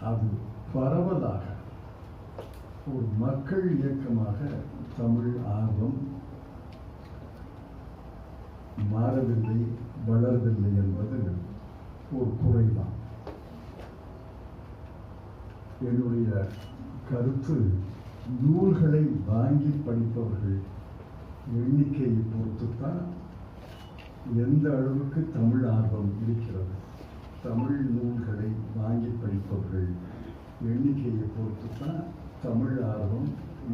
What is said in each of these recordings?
அது பரவலாக ஒரு மக்கள் இயக்கமாக தமிழ் ஆர்வம் மாறவில்லை, வளரவில்லை என்பது ஒரு குறைதான். என்னுடைய கருத்து, நூல்களை வாங்கி படிப்பவர்கள் எண்ணிக்கையை பொறுத்துத்தான் எந்த அளவுக்கு தமிழ் ஆர்வம் இருக்கிறது. தமிழ் நூல்களை வாங்கி படிப்பவர்கள் எண்ணிக்கையை பொறுத்துத்தான் தமிழ் ஆர்வம்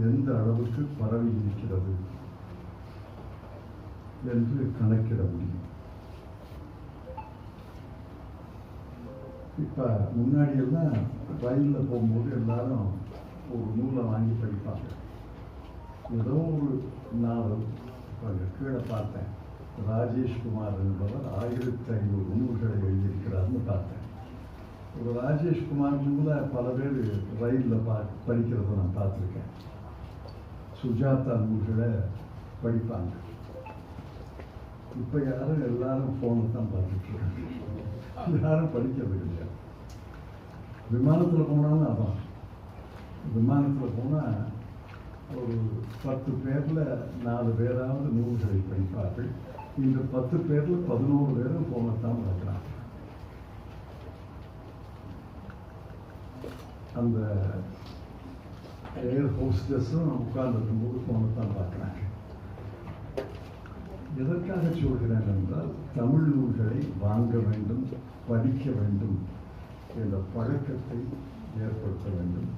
எந்த அளவுக்கு பரவி இருக்கிறது என்று கணக்கிட முடியும். இப்போ முன்னாடியெல்லாம் ரயிலில் போகும்போது எல்லாரும் ஒரு நூலை வாங்கி படிப்பாங்க. ஏதோ ஒரு நாவல் கீழே பார்த்தேன், ராஜேஷ்குமார் என்பவர் 1500 நூல்களை எழுதியிருக்கிறார்னு பார்த்தேன். ஒரு ராஜேஷ்குமார் நூலை பல பேர் ரயிலில் படிக்கிறத நான் பார்த்துருக்கேன். சுஜாதா நூல்களை படிப்பாங்க. இப்போ யாரும் எல்லாரும் ஃபோனை தான் பார்த்துட்டு இருக்காங்க, யாரும் படிக்கிறது கிடையாது. விமானத்தில் போனாலும் அதான். விமானத்தில் போனால் ஒரு 10 பேரில் 4 பேராவது நூல்களை படிப்பார்கள். இந்த 10 பேரில் 11 பேரும் போனத்தான் பார்க்குறாங்க. அந்த ஏர் ஹோஸ்டஸும் உட்கார்ந்துருக்கும்போது போனத்தான் பார்க்குறாங்க. எதற்காக சொல்கிறேன் என்றால், தமிழ் நூல்களை வாங்க வேண்டும், படிக்க வேண்டும் என்ற பழக்கத்தை ஏற்படுத்த வேண்டும்.